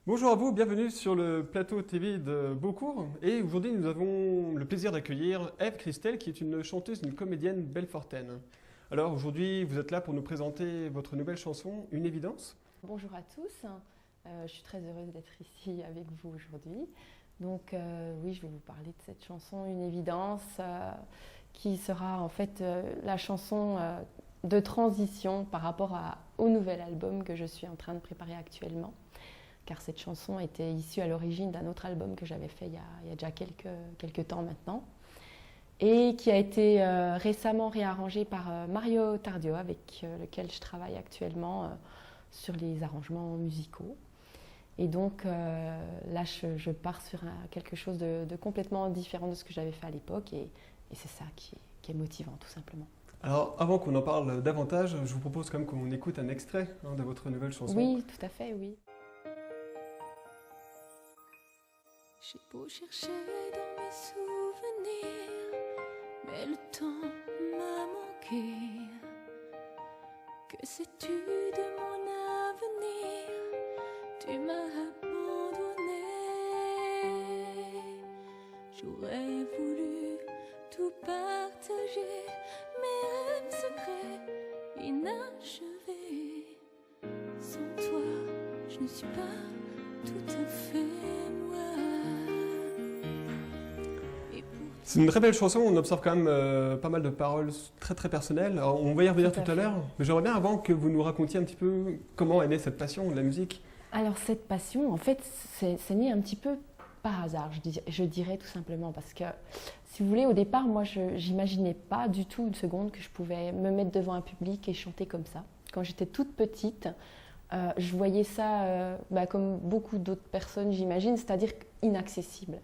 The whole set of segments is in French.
Bonjour à vous, bienvenue sur le plateau TV de Beaucourt. Et aujourd'hui, nous avons le plaisir d'accueillir Ève Christelle, qui est une chanteuse, une comédienne belfortaine. Alors aujourd'hui, vous êtes là pour nous présenter votre nouvelle chanson, Une évidence. Bonjour à tous, je suis très heureuse d'être ici avec vous aujourd'hui. Donc oui, je vais vous parler de cette chanson Une évidence qui sera en fait la chanson de transition par rapport au nouvel album que je suis en train de préparer actuellement. Car cette chanson était issue à l'origine d'un autre album que j'avais fait il y a déjà quelques temps maintenant et qui a été récemment réarrangé par Mario Tardio avec lequel je travaille actuellement sur les arrangements musicaux. Et donc là, je pars sur quelque chose de complètement différent de ce que j'avais fait à l'époque et c'est ça qui est motivant tout simplement. Alors avant qu'on en parle davantage, je vous propose quand même qu'on écoute un extrait de votre nouvelle chanson. Oui, tout à fait, oui. J'ai beau chercher dans mes souvenirs, mais le temps m'a manqué. Que sais-tu de mon avenir? Tu m'as abandonné. J'aurais voulu tout partager, mes rêves secrets, inachevés. Sans toi, je ne suis pas tout à fait moi. C'est une très belle chanson, on observe quand même pas mal de paroles très très personnelles. Alors, on va y revenir tout à l'heure, mais j'aimerais bien avant que vous nous racontiez un petit peu comment est née cette passion de la musique. Alors cette passion, en fait, c'est né un petit peu par hasard, je dirais tout simplement, parce que si vous voulez, au départ, moi, je n'imaginais pas du tout une seconde que je pouvais me mettre devant un public et chanter comme ça. Quand j'étais toute petite, je voyais ça comme beaucoup d'autres personnes, j'imagine, c'est-à-dire inaccessible.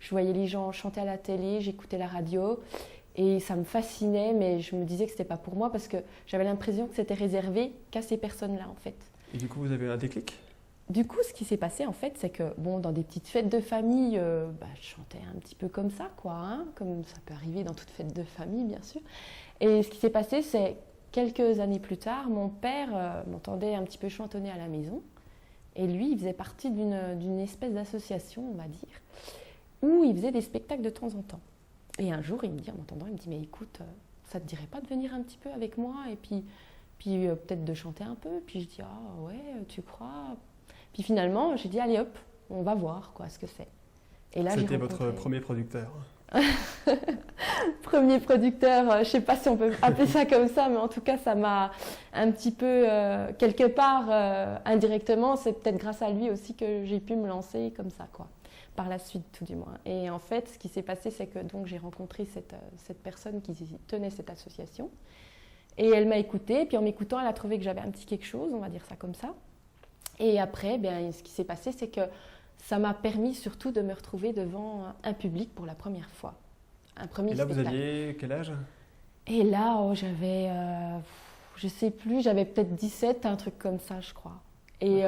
Je voyais les gens chanter à la télé, j'écoutais la radio et ça me fascinait, mais je me disais que c'était pas pour moi parce que j'avais l'impression que c'était réservé qu'à ces personnes-là en fait. Et du coup, vous avez eu un déclic ? Du coup, ce qui s'est passé en fait, c'est que dans des petites fêtes de famille, je chantais un petit peu comme ça, quoi, comme ça peut arriver dans toute fête de famille, bien sûr. Et ce qui s'est passé, c'est quelques années plus tard, mon père m'entendait un petit peu chantonner à la maison et lui, il faisait partie d'une espèce d'association, on va dire, où il faisait des spectacles de temps en temps. Et un jour, il me dit, en m'entendant, il me dit, mais écoute, ça te dirait pas de venir un petit peu avec moi et puis peut-être de chanter un peu. Puis je dis, ah ouais, tu crois? Puis finalement, j'ai dit, allez hop, on va voir quoi, ce que c'est. Et là, c'était votre premier producteur? Premier producteur, je sais pas si on peut appeler ça comme ça, mais en tout cas, ça m'a un petit peu, quelque part, indirectement, c'est peut-être grâce à lui aussi que j'ai pu me lancer comme ça, quoi. Par la suite, tout du moins. Et en fait, ce qui s'est passé, c'est que donc j'ai rencontré cette personne qui tenait cette association. Et elle m'a écoutée, puis en m'écoutant, elle a trouvé que j'avais un petit quelque chose, on va dire ça comme ça. Et après, ce qui s'est passé, c'est que ça m'a permis surtout de me retrouver devant un public pour la première fois. Un premier spectacle. Et là, vous aviez quel âge? Et là, j'avais, je sais plus, j'avais peut-être 17, un truc comme ça, je crois. Et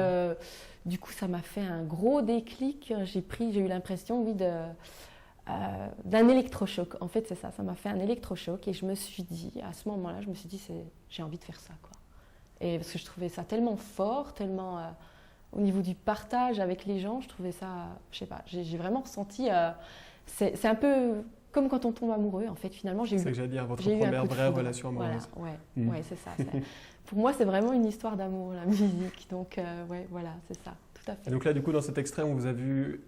du coup, ça m'a fait un gros déclic. J'ai eu l'impression, oui, d'un électrochoc. En fait, c'est ça. Ça m'a fait un électrochoc. Et je me suis dit, à ce moment-là, j'ai envie de faire ça, quoi. Et parce que je trouvais ça tellement fort, tellement au niveau du partage avec les gens, je trouvais ça, je sais pas, j'ai vraiment ressenti. C'est un peu comme quand on tombe amoureux, en fait. Finalement, c'est ce que j'allais dire, votre première vraie relation amoureuse. Voilà, ouais, c'est ça. Pour moi, c'est vraiment une histoire d'amour, la musique. Donc, ouais, voilà, c'est ça, tout à fait. Et donc là, du coup, dans cet extrait, on vous a vu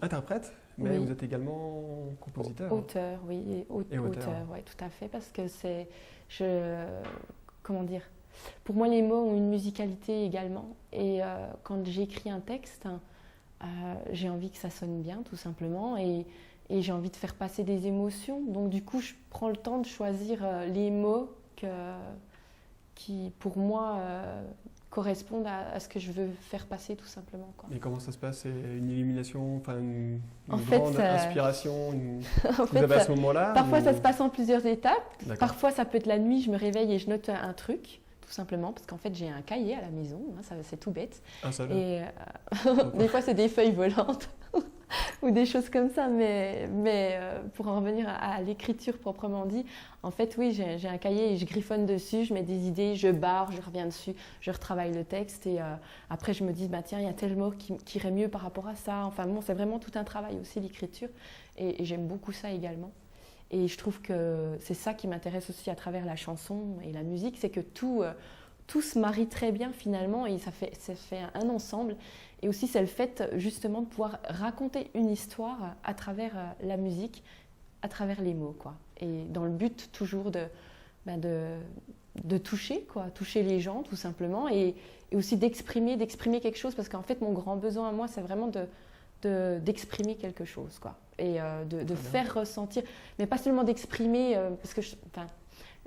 interprète, mais oui. Vous êtes également compositeur. Auteur, oui, auteur, ouais, tout à fait, parce que comment dire, pour moi, les mots ont une musicalité également. Et quand j'écris un texte, j'ai envie que ça sonne bien, tout simplement, et j'ai envie de faire passer des émotions. Donc, du coup, je prends le temps de choisir les mots qui, pour moi, correspondent à ce que je veux faire passer, tout simplement, quoi. Et comment ça se passe? C'est une illumination, enfin une fait, grande inspiration en vous avez à ce moment-là? Parfois, ça se passe en plusieurs étapes. D'accord. Parfois, ça peut être la nuit, je me réveille et je note un truc. Tout simplement, parce qu'en fait, j'ai un cahier à la maison, c'est tout bête. Un seul? Et des fois, c'est des feuilles volantes. ou des choses comme ça. Mais pour en revenir à l'écriture proprement dit, en fait, oui, j'ai un cahier et je griffonne dessus, je mets des idées, je barre, je reviens dessus, je retravaille le texte et après je me dis, bah, tiens, il y a tel mot qui irait mieux par rapport à ça. Enfin bon, c'est vraiment tout un travail aussi, l'écriture, et j'aime beaucoup ça également. Et je trouve que c'est ça qui m'intéresse aussi à travers la chanson et la musique, c'est que tout se marie très bien finalement et ça fait un ensemble. Et aussi c'est le fait justement de pouvoir raconter une histoire à travers la musique, à travers les mots, quoi. Et dans le but toujours de toucher les gens tout simplement et aussi d'exprimer quelque chose parce qu'en fait mon grand besoin à moi c'est vraiment d'exprimer quelque chose, quoi. Et de faire ressentir, mais pas seulement d'exprimer, parce que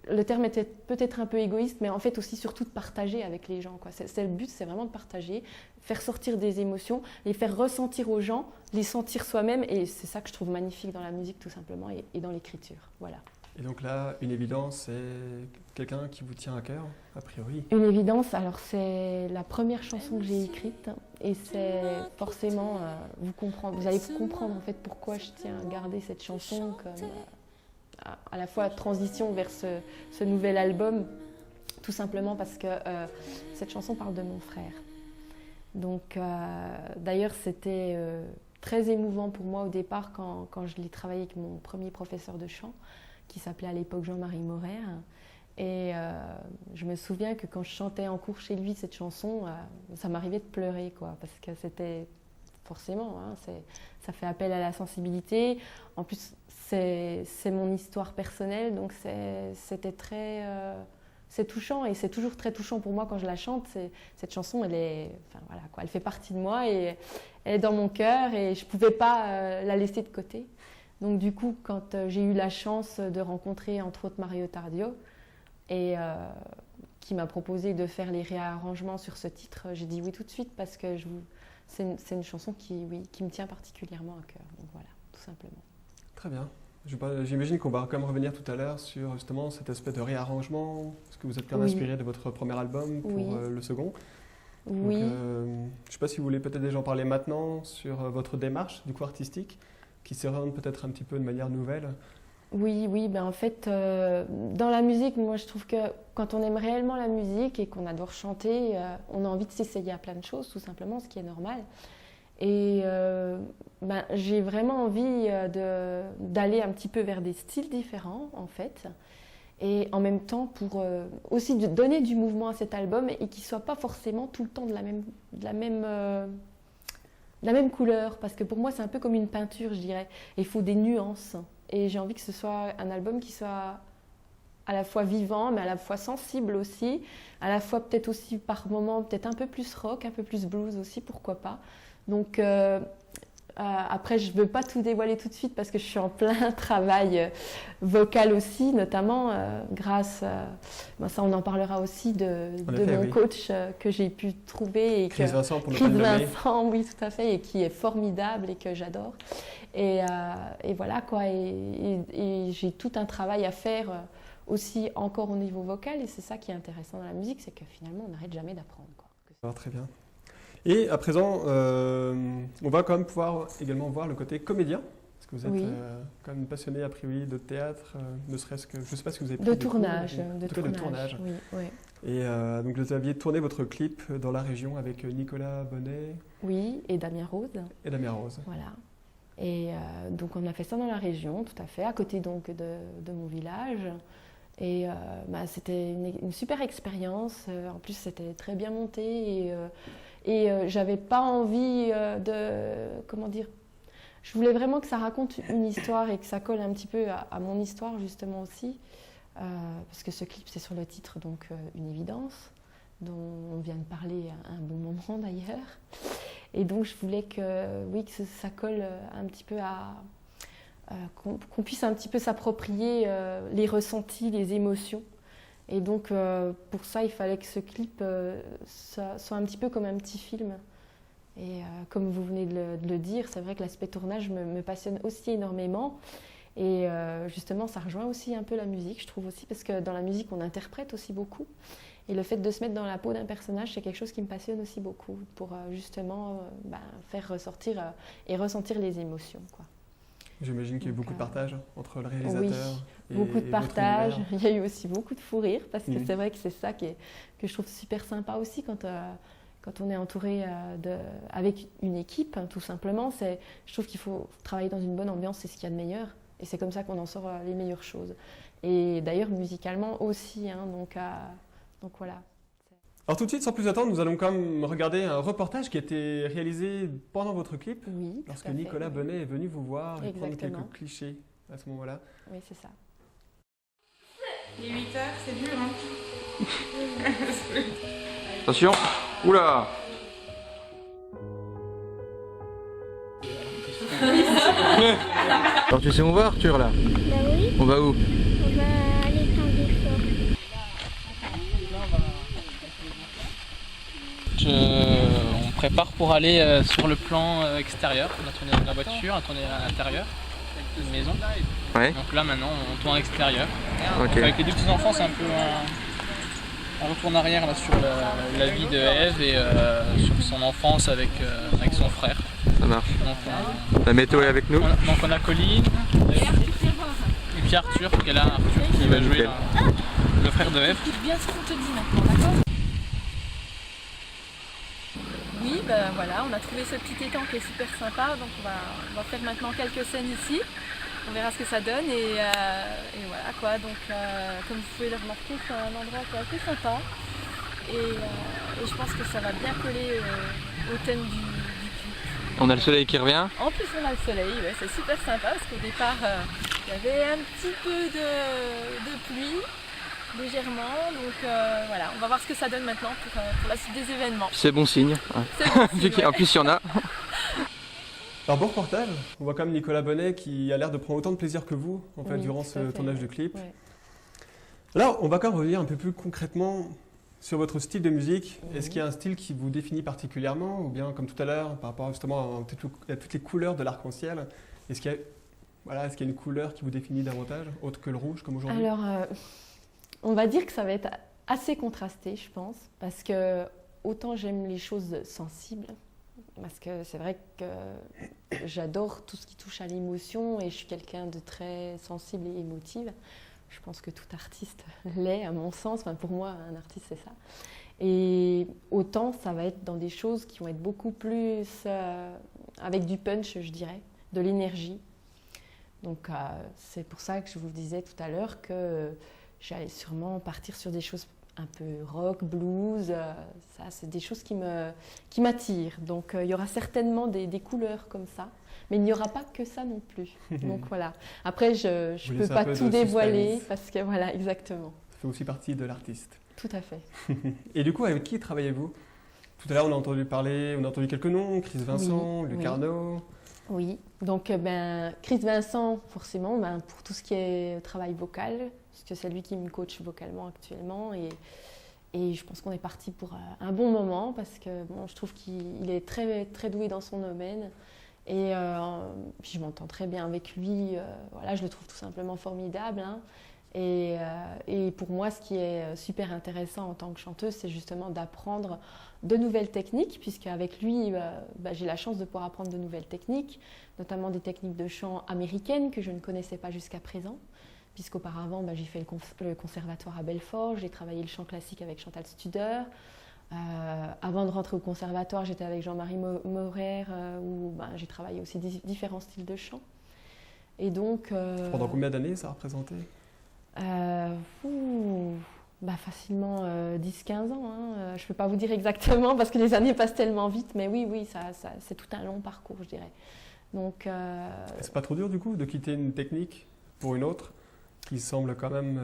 le terme était peut-être un peu égoïste, mais en fait aussi surtout de partager avec les gens, quoi. C'est le but, c'est vraiment de partager, faire sortir des émotions, les faire ressentir aux gens, les sentir soi-même, et c'est ça que je trouve magnifique dans la musique tout simplement et dans l'écriture, voilà. Et donc là, une évidence, c'est quelqu'un qui vous tient à cœur, a priori? Une évidence, alors c'est la première chanson que j'ai écrite et c'est forcément, vous allez comprendre en fait pourquoi je tiens à garder cette chanson comme à la fois transition vers ce nouvel album, tout simplement parce que cette chanson parle de mon frère. Donc d'ailleurs c'était très émouvant pour moi au départ quand je l'ai travaillé avec mon premier professeur de chant, qui s'appelait à l'époque Jean-Marie Morer. Et je me souviens que quand je chantais en cours chez lui cette chanson, ça m'arrivait de pleurer, quoi, parce que c'était forcément, hein, ça fait appel à la sensibilité. En plus, c'est mon histoire personnelle, donc c'était très... c'est touchant et c'est toujours très touchant pour moi quand je la chante. Cette chanson, voilà, quoi, elle fait partie de moi et elle est dans mon cœur et je ne pouvais pas la laisser de côté. Donc du coup, quand j'ai eu la chance de rencontrer entre autres Mario Tardio et qui m'a proposé de faire les réarrangements sur ce titre, j'ai dit oui tout de suite parce que c'est une chanson qui me tient particulièrement à cœur. Donc voilà, tout simplement. Très bien. J'imagine qu'on va quand même revenir tout à l'heure sur justement cet aspect de réarrangement, parce que vous êtes quand même inspiré de votre premier album pour le second. Oui. Donc, je ne sais pas si vous voulez peut-être déjà en parler maintenant sur votre démarche du coup artistique, qui s'oriente peut-être un petit peu de manière nouvelle. Oui, ben en fait, dans la musique, moi je trouve que quand on aime réellement la musique et qu'on adore chanter, on a envie de s'essayer à plein de choses, tout simplement, ce qui est normal. Et j'ai vraiment envie d'aller un petit peu vers des styles différents, en fait. Et en même temps, pour aussi donner du mouvement à cet album et qu'il ne soit pas forcément tout le temps de la même couleur. Parce que pour moi, c'est un peu comme une peinture, je dirais. Et il faut des nuances. Et j'ai envie que ce soit un album qui soit à la fois vivant, mais à la fois sensible aussi, à la fois peut-être aussi par moments, peut-être un peu plus rock, un peu plus blues aussi, pourquoi pas. Donc après, je ne veux pas tout dévoiler tout de suite parce que je suis en plein travail vocal aussi, notamment grâce, ça on en parlera aussi de mon coach que j'ai pu trouver. Et Chris Vincent, pour ne Chris pas le nommer. Vincent, oui, tout à fait, et qui est formidable et que j'adore. Et voilà, quoi, et j'ai tout un travail à faire aussi encore au niveau vocal, et c'est ça qui est intéressant dans la musique, c'est que finalement, on n'arrête jamais d'apprendre, quoi. Alors, très bien. Et à présent, on va quand même pouvoir également voir le côté comédien, parce que vous êtes quand même passionné a priori de théâtre, ne serait-ce que, je ne sais pas si vous avez pris de des tournage, cours, de tournage. Oui. Et donc vous aviez tourné votre clip dans la région avec Nicolas Bonnet. Oui, et Damien Rose. Et Damien Rose. Voilà. Et donc on a fait ça dans la région, tout à fait, à côté donc de mon village. Et c'était une super expérience. En plus, c'était très bien monté. Et j'avais pas envie comment dire, je voulais vraiment que ça raconte une histoire et que ça colle un petit peu à mon histoire justement aussi. Parce que ce clip, c'est sur le titre, donc Une évidence, dont on vient de parler à un bon moment d'ailleurs. Et donc je voulais que ça colle un petit peu qu'on puisse un petit peu s'approprier les ressentis, les émotions. Et donc pour ça, il fallait que ce clip soit un petit peu comme un petit film. Et comme vous venez de le dire, c'est vrai que l'aspect tournage me passionne aussi énormément. Et justement, ça rejoint aussi un peu la musique, je trouve aussi, parce que dans la musique, on interprète aussi beaucoup. Et le fait de se mettre dans la peau d'un personnage, c'est quelque chose qui me passionne aussi beaucoup pour justement faire ressortir et ressentir les émotions, quoi. J'imagine qu'il y a eu beaucoup de partage entre le réalisateur oui, et beaucoup de votre partage. univers. Il y a eu aussi beaucoup de fou rire parce que c'est vrai que c'est ça que je trouve super sympa aussi quand on est entouré avec une équipe, hein, tout simplement. Je trouve qu'il faut travailler dans une bonne ambiance, c'est ce qu'il y a de meilleur. Et c'est comme ça qu'on en sort les meilleures choses. Et d'ailleurs, musicalement aussi. Hein, donc voilà. Alors tout de suite, sans plus attendre, nous allons quand même regarder un reportage qui a été réalisé pendant votre clip, Oui, lorsque tout à fait, Nicolas oui. Bonnet est venu vous voir et prendre Exactement. quelques clichés à ce moment-là. Oui, c'est ça. Les 8 heures, c'est dur, hein. Attention. Oula. Alors tu sais où on va, Arthur, là? Bah oui, On va où? on va aller faire des forts. On prépare pour aller sur le plan extérieur. On a tourné la voiture, on a tourné à l'intérieur de la maison. Ouais. Donc là maintenant on tourne à l'extérieur. Ok. Donc, avec les deux petits enfants c'est un peu un retour en arrière là, sur la vie de Eve et sur son enfance avec son frère. Ça marche. Donc La météo est avec nous. on a Colline et puis Arthur qui est là, Arthur qui va jouer le frère de Eve. Écoute bien ce qu'on te dit maintenant, d'accord? Oui, ben voilà, on a trouvé ce petit étang qui est super sympa, donc on va faire maintenant quelques scènes ici. On verra ce que ça donne et voilà quoi. Donc comme vous pouvez le remarquer, c'est un endroit qui est assez sympa et je pense que ça va bien coller au thème du clip. On a le soleil qui revient. En plus on a le soleil, ouais, c'est super sympa parce qu'au départ il y avait un petit peu de pluie. Légèrement, donc voilà, on va voir ce que ça donne maintenant pour la suite des événements. C'est bon signe. C'est bon signe, ouais. En plus, il y en a. Alors bon reportage, on voit quand même Nicolas Bonnet qui a l'air de prendre autant de plaisir que vous en fait, Oui, durant tout ce à fait, tournage ouais. de clip. Ouais. Là, on va quand même revenir un peu plus concrètement sur votre style de musique. Mhm. Est-ce qu'il y a un style qui vous définit particulièrement ou bien comme tout à l'heure par rapport justement à toutes les couleurs de l'arc-en-ciel, est-ce qu'il y a une couleur qui vous définit davantage, autre que le rouge comme aujourd'hui? Alors, on va dire que ça va être assez contrasté, je pense, parce que autant j'aime les choses sensibles, parce que c'est vrai que j'adore tout ce qui touche à l'émotion et je suis quelqu'un de très sensible et émotive. Je pense que tout artiste l'est, à mon sens. Enfin, pour moi, un artiste, c'est ça. Et autant, ça va être dans des choses qui vont être beaucoup plus avec du punch, je dirais, de l'énergie. Donc, c'est pour ça que je vous disais tout à l'heure que j'allais sûrement partir sur des choses un peu rock, blues. Ça, c'est des choses qui m'attirent. Donc, il y aura certainement des couleurs comme ça. Mais il n'y aura pas que ça non plus. Donc voilà. Après, je ne peux pas tout dévoiler parce que voilà, exactement. Ça fait aussi partie de l'artiste. Tout à fait. Et du coup, avec qui travaillez-vous? Tout à l'heure, on a entendu quelques noms, Chris Vincent, Oui, Luc oui. Arnaud. Oui, donc Chris Vincent, forcément, pour tout ce qui est travail vocal, parce que c'est lui qui me coach vocalement actuellement. Et je pense qu'on est parti pour un bon moment parce que bon, je trouve qu'il est très, très doué dans son domaine. Et puis je m'entends très bien avec lui. Voilà, je le trouve tout simplement formidable. Hein. Et pour moi, ce qui est super intéressant en tant que chanteuse, c'est justement d'apprendre de nouvelles techniques, puisque avec lui, j'ai la chance de pouvoir apprendre de nouvelles techniques, notamment des techniques de chant américaines que je ne connaissais pas jusqu'à présent, puisqu'auparavant, j'ai fait le conservatoire à Belfort, j'ai travaillé le chant classique avec Chantal Studer. Avant de rentrer au conservatoire, j'étais avec Jean-Marie Maurer, où j'ai travaillé aussi différents styles de chant. Et donc, Pendant combien d'années ça a représenté? Facilement 10-15 ans. Hein. Je ne peux pas vous dire exactement parce que les années passent tellement vite, mais oui, c'est tout un long parcours, je dirais. Donc, c'est pas trop dur du coup de quitter une technique pour une autre qui semble quand même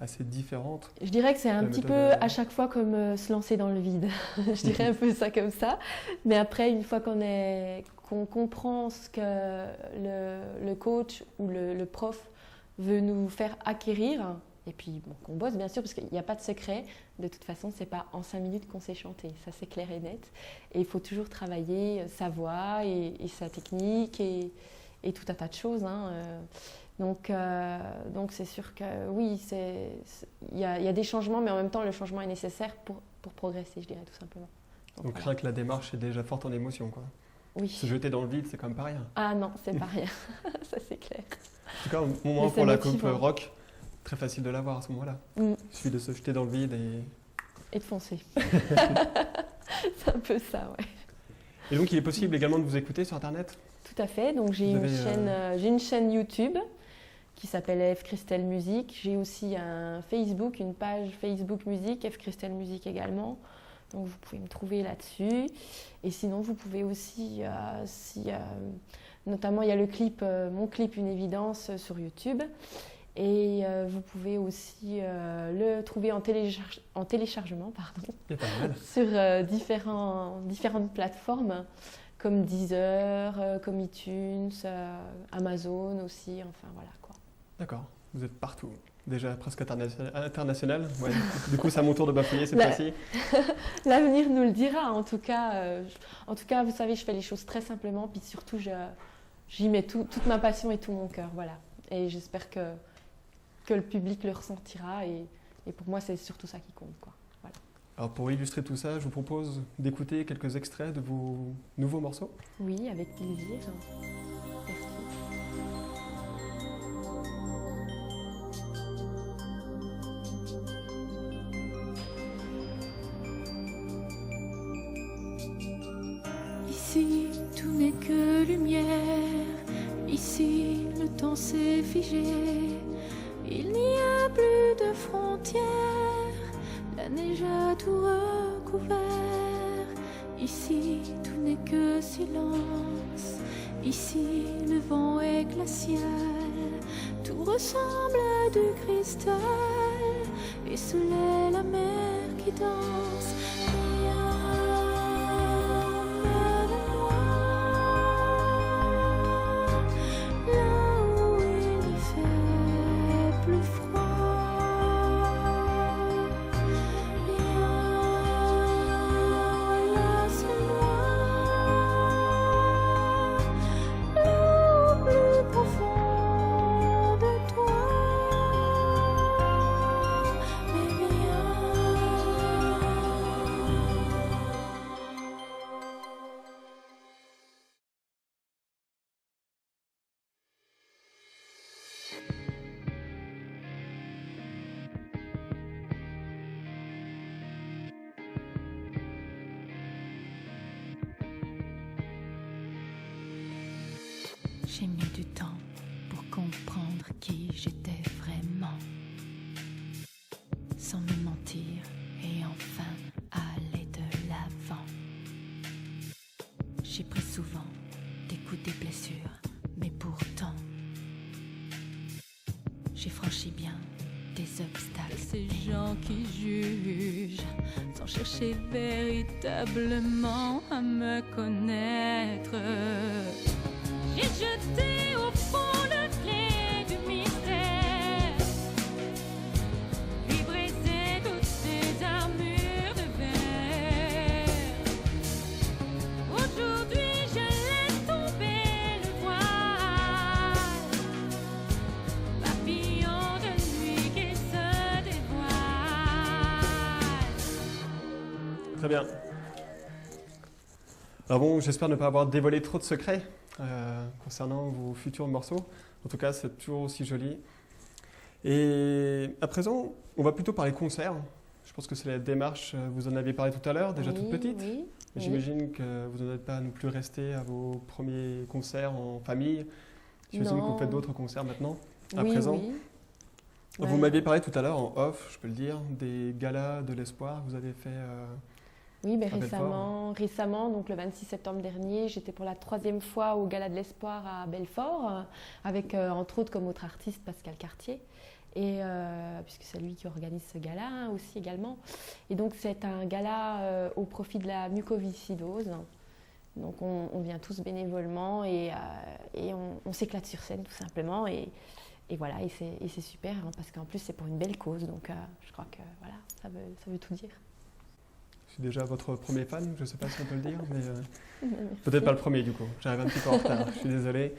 assez différente? Je dirais que c'est un petit peu à chaque fois comme se lancer dans le vide. Je dirais un peu ça comme ça. Mais après, une fois qu'on comprend ce que le coach ou le prof veut nous faire acquérir, et puis qu'on bosse bien sûr, parce qu'il n'y a pas de secret. De toute façon, ce n'est pas en 5 minutes qu'on sait chanter. Ça, c'est clair et net. Et il faut toujours travailler sa voix et sa technique et tout un tas de choses. Hein. Donc c'est sûr que oui, il y a des changements, mais en même temps, le changement est nécessaire pour progresser, je dirais tout simplement. Donc voilà. rien que la démarche est déjà forte en émotion, quoi. Oui. Se jeter dans le vide, c'est quand même pas rien. Ah non, c'est pas rien, ça c'est clair. En tout cas, au moment Mais c'est pour la coupe motivant. rock, très facile de l'avoir à ce moment-là. Mm. Il suffit de se jeter dans le vide Et de foncer. C'est un peu ça, ouais. Et donc il est possible également de vous écouter sur Internet. Tout à fait. Donc j'ai Vous j'ai une chaîne YouTube qui s'appelle F Christelle Musique. J'ai aussi un Facebook, une page Facebook Musique, F Christelle Musique également. Donc vous pouvez me trouver là-dessus. Et sinon vous pouvez aussi, notamment il y a le clip, mon clip Une évidence sur YouTube. Et vous pouvez aussi le trouver en téléchargement, pardon, Il y a pas mal. sur différentes plateformes comme Deezer, comme iTunes, Amazon aussi, enfin voilà quoi. D'accord, vous êtes partout. Déjà presque international. Ouais, du coup, c'est à mon tour de bafouiller cette Là- fois-ci. L'avenir nous le dira, en tout cas, vous savez, je fais les choses très simplement, puis surtout, j'y mets toute ma passion et tout mon cœur, voilà. Et j'espère que le public le ressentira, et pour moi, c'est surtout ça qui compte, quoi. Voilà. Alors pour illustrer tout ça, je vous propose d'écouter quelques extraits de vos nouveaux morceaux. Oui, avec plaisir. Merci. Ici, tout n'est que lumière. Ici, le temps s'est figé. Il n'y a plus de frontières. La neige a tout recouvert. Ici, tout n'est que silence. Ici, le vent est glacial. Tout ressemble à du cristal. Et sous l'est la mer qui danse. J'ai mis du temps pour comprendre qui j'étais vraiment, sans me mentir et enfin aller de l'avant. J'ai pris souvent des coups, des blessures, mais pourtant j'ai franchi bien des obstacles. Ces gens qui jugent sans chercher véritablement à me connaître. J'ai jeté au fond le clé du mystère, puis brisé toutes ces armures de verre. Aujourd'hui je laisse tomber le voile, papillon de nuit qui se dévoile. Très bien. Alors bon, j'espère ne pas avoir dévoilé trop de secrets concernant vos futurs morceaux. En tout cas, c'est toujours aussi joli. Et à présent, on va plutôt parler concert. Je pense que c'est la démarche, vous en aviez parlé tout à l'heure, déjà Oui, toute petite. oui, oui. J'imagine que vous n'en êtes pas non plus resté à vos premiers concerts en famille. J'imagine que Non. vous faites d'autres concerts maintenant, à Oui, présent. oui. Vous Ouais. m'aviez parlé tout à l'heure en off, je peux le dire, des galas de l'espoir que vous avez fait. Oui, mais à Belfort. récemment, donc le 26 septembre dernier, j'étais pour la 3e fois au Gala de l'Espoir à Belfort, avec entre autres comme autre artiste Pascal Cartier, et, puisque c'est lui qui organise ce gala aussi également. Et donc c'est un gala au profit de la mucoviscidose. Donc on vient tous bénévolement et on s'éclate sur scène tout simplement. Et voilà, et c'est super, hein, parce qu'en plus c'est pour une belle cause, donc je crois que voilà, ça veut tout dire. Je suis déjà votre premier fan, je ne sais pas si on peut le dire, mais peut-être pas le premier du coup. J'arrive un petit peu en retard, je suis désolé.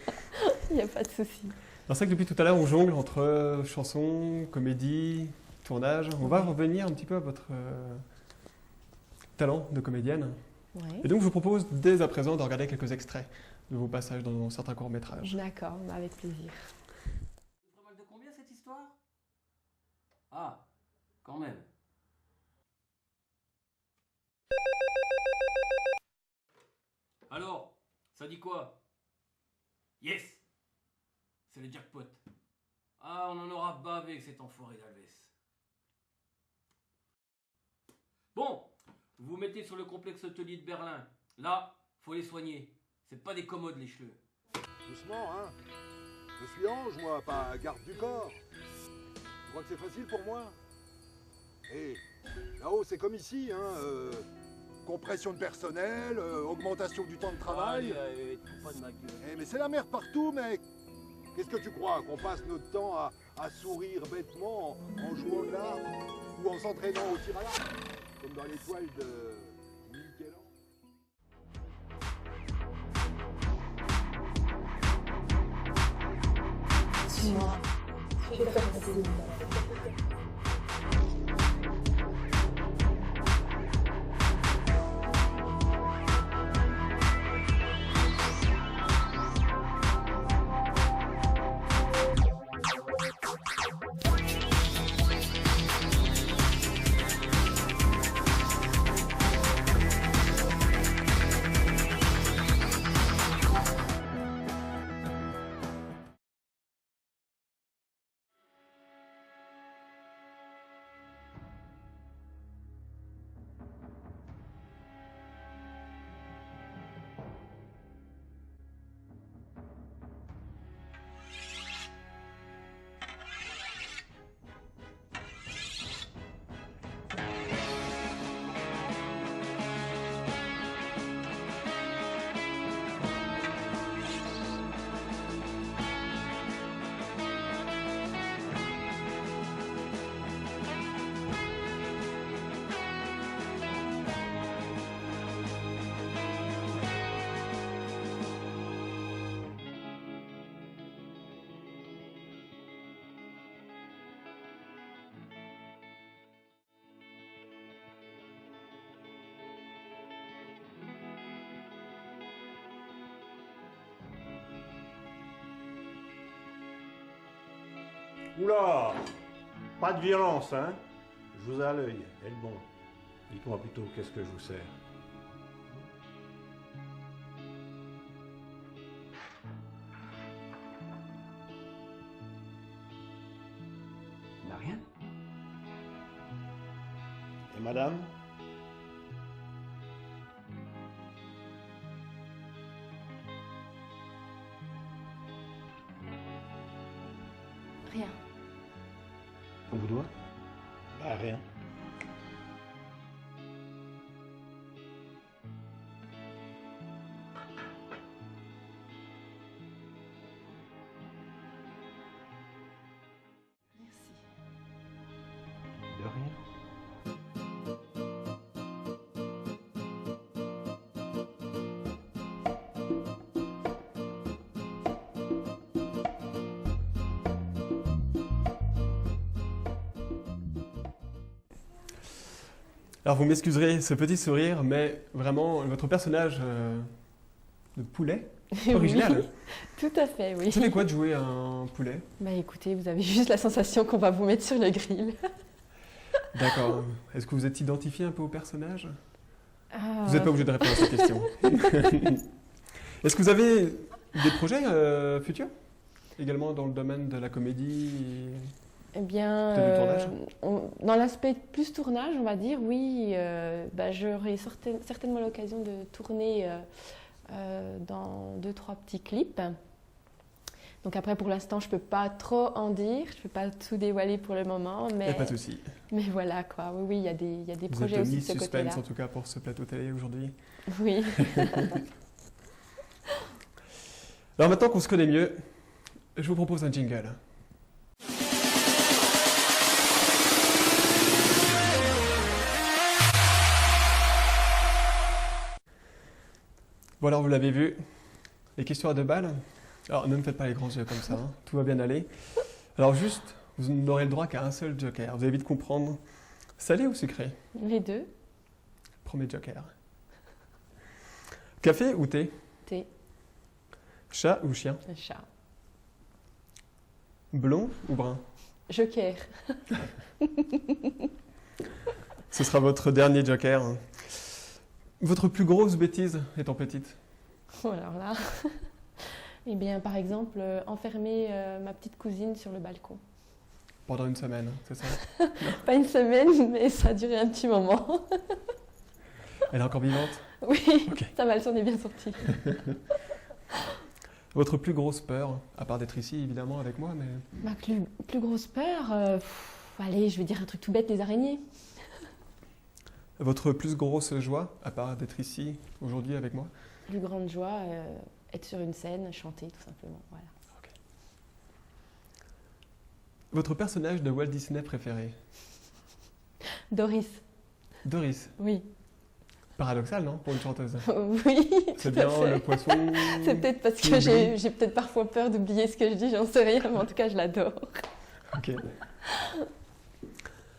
Il n'y a pas de souci. Alors c'est vrai que depuis tout à l'heure, on jongle entre chansons, comédie, tournage. On va revenir un petit peu à votre talent de comédienne. Ouais. Et donc, je vous propose dès à présent de regarder quelques extraits de vos passages dans certains courts-métrages. D'accord, avec plaisir. Ça fera mal de combien cette histoire? Ah, quand même. Alors, ça dit quoi? Yes! C'est le jackpot. Ah, on en aura bavé avec cet enfoiré d'Alves. Bon, vous vous mettez sur le complexe hôtelier de Berlin. Là, faut les soigner. C'est pas des commodes les cheveux. Doucement, hein. Je suis ange, moi, pas garde du corps. Tu crois que c'est facile pour moi? Et là-haut, c'est comme ici, hein. Compression de personnel, augmentation du temps de travail. Pas de ma gueule. Eh, mais c'est la merde partout, mec. Qu'est-ce que tu crois? Qu'on passe notre temps à sourire bêtement en jouant de l'art ou en s'entraînant au tir à l'arc, comme dans les toiles de Michel-Ange? Dis-moi, je vais faire passer une Oula! Pas de violence, hein? Je vous ai à l'œil, elle bon. Dites-moi plutôt qu'est-ce que je vous sers. Bah rien. Et madame? rien. On vous doit? Bah rien. De rien. Alors vous m'excuserez ce petit sourire, mais vraiment, votre personnage de poulet, original. Oui, tout à fait, oui. Ça fait quoi de jouer un poulet? Bah écoutez, vous avez juste la sensation qu'on va vous mettre sur le grill. D'accord. Est-ce que vous êtes identifié un peu au personnage? Vous n'êtes pas obligé de répondre à cette question. Est-ce que vous avez des projets futurs? Également dans le domaine de la comédie Eh bien, du tournage? Dans l'aspect plus tournage, on va dire, oui, j'aurai certainement l'occasion de tourner dans 2-3 petits clips. Donc après, pour l'instant, je ne peux pas trop en dire, je ne peux pas tout dévoiler pour le moment. Mais, pas de souci. Mais voilà, quoi. Oui, il y a des Vous projets êtes aussi mis de ce côté-là. suspense en tout cas pour ce plateau télé aujourd'hui. Oui. Alors maintenant qu'on se connaît mieux, je vous propose un jingle. Bon alors vous l'avez vu, les questions à 2 balles. Alors, ne me faites pas les grands yeux comme ça, hein. Tout va bien aller. Alors juste, vous n'aurez le droit qu'à un seul joker. Vous allez vite comprendre. Salé ou sucré? Les deux. Premier joker. Café ou thé? Thé. Chat ou chien? Chat. Blond ou brun? Joker. Ce sera votre dernier joker. Votre plus grosse bêtise étant petite? Oh, alors là. Eh bien, par exemple, enfermer ma petite cousine sur le balcon. Pendant une semaine, c'est ça? Pas une semaine, mais ça a duré un petit moment. Elle est encore vivante? Oui, Ok. ça va, elle s'en est bien sortie. Votre plus grosse peur, à part d'être ici évidemment avec moi, mais... Ma plus grosse peur, allez, je vais dire un truc tout bête, les araignées. Votre plus grosse joie, à part d'être ici aujourd'hui avec moi? Plus grande joie, être sur une scène, chanter tout simplement, voilà. Ok. Votre personnage de Walt Disney préféré? Doris. Doris. Oui. Paradoxal, non, pour une chanteuse? Oui, c'est tout à bien fait. le poisson. C'est peut-être parce que j'ai peut-être parfois peur d'oublier ce que je dis, j'en sais rien, mais en tout cas, je l'adore. Ok.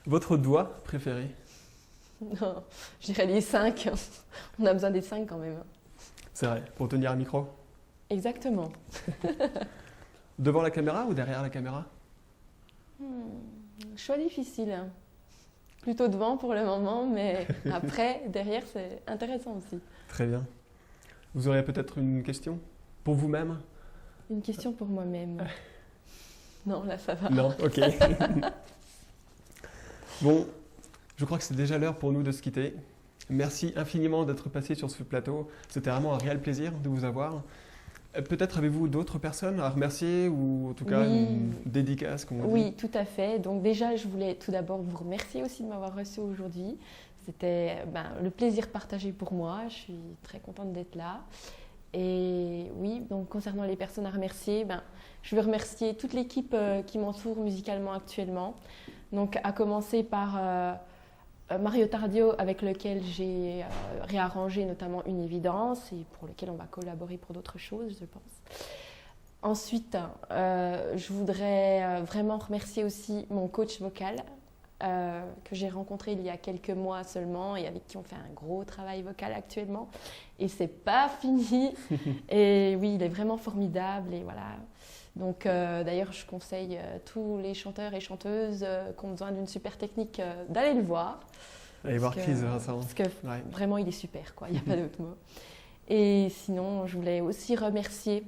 Votre doigt préféré? Non, je dirais les 5. On a besoin des 5 quand même. C'est vrai, pour tenir un micro? Exactement. Devant la caméra ou derrière la caméra? Choix difficile. Plutôt devant pour le moment, mais après, derrière, c'est intéressant aussi. Très bien. Vous auriez peut-être une question pour vous-même? Une question pour moi-même. Non, là, ça va. Non, ok. Bon, je crois que c'est déjà l'heure pour nous de se quitter. Merci infiniment d'être passé sur ce plateau. C'était vraiment un réel plaisir de vous avoir. Peut-être avez-vous d'autres personnes à remercier ou en tout cas une dédicace, comme on dit? Oui, tout à fait. Donc déjà, je voulais tout d'abord vous remercier aussi de m'avoir reçu aujourd'hui. C'était le plaisir partagé pour moi. Je suis très contente d'être là. Et oui, donc concernant les personnes à remercier, je veux remercier toute l'équipe qui m'entoure musicalement actuellement. Donc à commencer par Mario Tardio, avec lequel j'ai réarrangé notamment Une évidence et pour lequel on va collaborer pour d'autres choses, je pense. Ensuite, je voudrais vraiment remercier aussi mon coach vocal que j'ai rencontré il y a quelques mois seulement et avec qui on fait un gros travail vocal actuellement. Et c'est pas fini. Et oui, il est vraiment formidable et voilà. Donc d'ailleurs, je conseille tous les chanteurs et chanteuses qui ont besoin d'une super technique d'aller le voir. Allez voir Chris Vincent. Parce que vraiment, il est super, quoi. Il n'y a pas d'autre mot. Et sinon, je voulais aussi remercier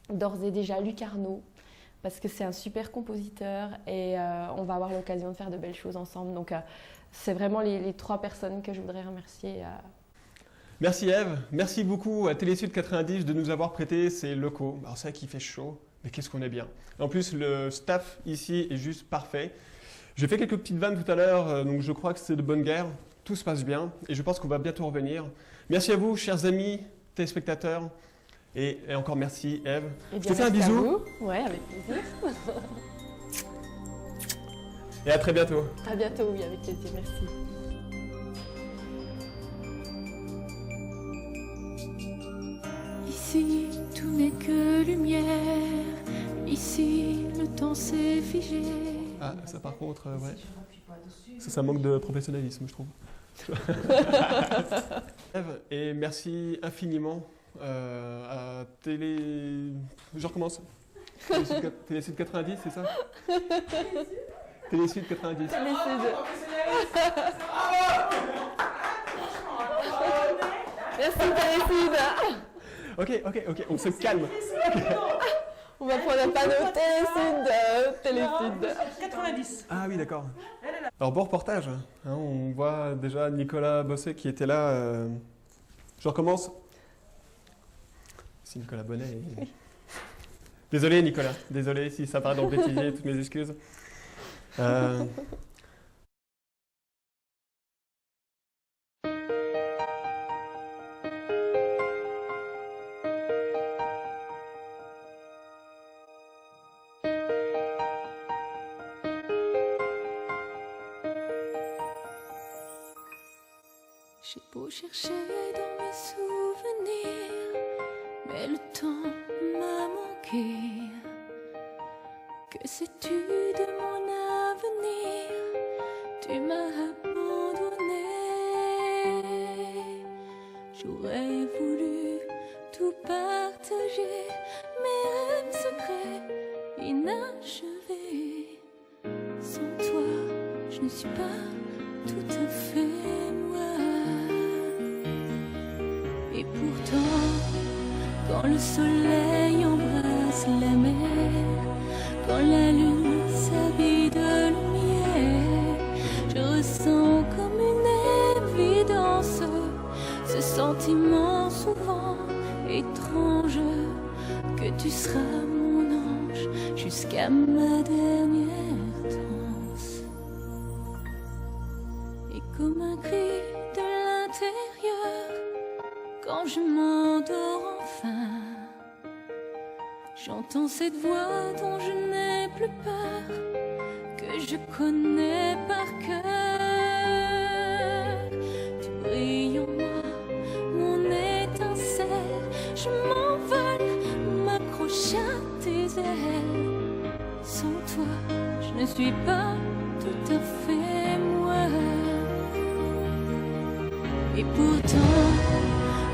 d'ores et déjà Luc Arnaud, parce que c'est un super compositeur et on va avoir l'occasion de faire de belles choses ensemble. Donc c'est vraiment les 3 personnes que je voudrais remercier. Merci Ève, merci beaucoup à Télésud 90 de nous avoir prêté ces locaux. Alors c'est vrai qu'il fait chaud, mais qu'est-ce qu'on est bien. En plus, le staff ici est juste parfait. J'ai fait quelques petites vannes tout à l'heure, donc je crois que c'est de bonne guerre. Tout se passe bien et je pense qu'on va bientôt revenir. Merci à vous, chers amis, téléspectateurs. Et encore merci Ève. Eh bien, je te fais un bisou. Ouais, avec plaisir. Et à très bientôt. À bientôt, oui, avec plaisir, merci. Ici, tout n'est que lumière. Ici, le temps s'est figé. Ah, ça par contre, ouais. Ça manque de professionnalisme, je trouve. Ève, et merci infiniment à Télé... Je recommence. Télésud 90, c'est ça? Télésud 90. Merci Télésud. Ok, on se calme. On va prendre un panneau Télésud. 90. Ah oui, d'accord. Alors bon reportage, hein, on voit déjà Nicolas Bosset qui était là. Je recommence. C'est Nicolas Bonnet. Désolé Nicolas, désolé si ça paraît dans le bêtisier, toutes mes excuses. J'ai beau chercher dans mes souvenirs, mais le temps m'a manqué. partager mes rêves secrets inachevés. Sans toi, je ne suis pas tout à fait moi. Et pourtant, quand le soleil embrasse la mer, quand la lune s'habille de lumière, je ressens comme une évidence ce sentiment souvent étrange que tu seras mon ange jusqu'à ma dernière danse. Et comme un cri de l'intérieur, quand je m'endors enfin, j'entends cette voix dont je n'ai plus peur, que je connais par cœur. Tu brilles en moi, mon étincelle, je m'envole, m'accroche à tes ailes. Sans toi, je ne suis pas tout à fait moi. Et pourtant,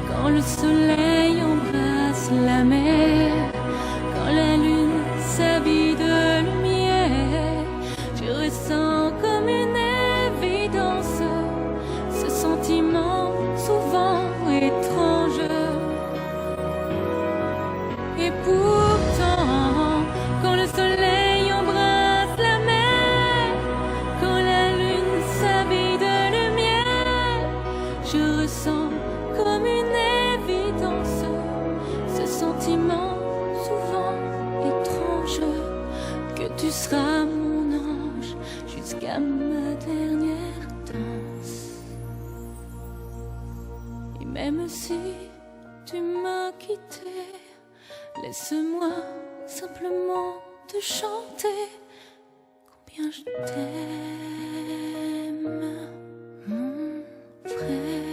quand le soleil embrasse la mer, quand la lune s'habille de lumière, je ressens comme une évidence ce sentiment souvent étrange. Et pourtant, quand le soleil embrasse la mer, quand la lune s'habille de lumière, je ressens comme une évidence ce sentiment souvent étrange, que tu seras mon ange jusqu'à ma dernière danse. Et même si tu m'as quitté, laisse-moi simplement te chanter combien je t'aime, mon frère.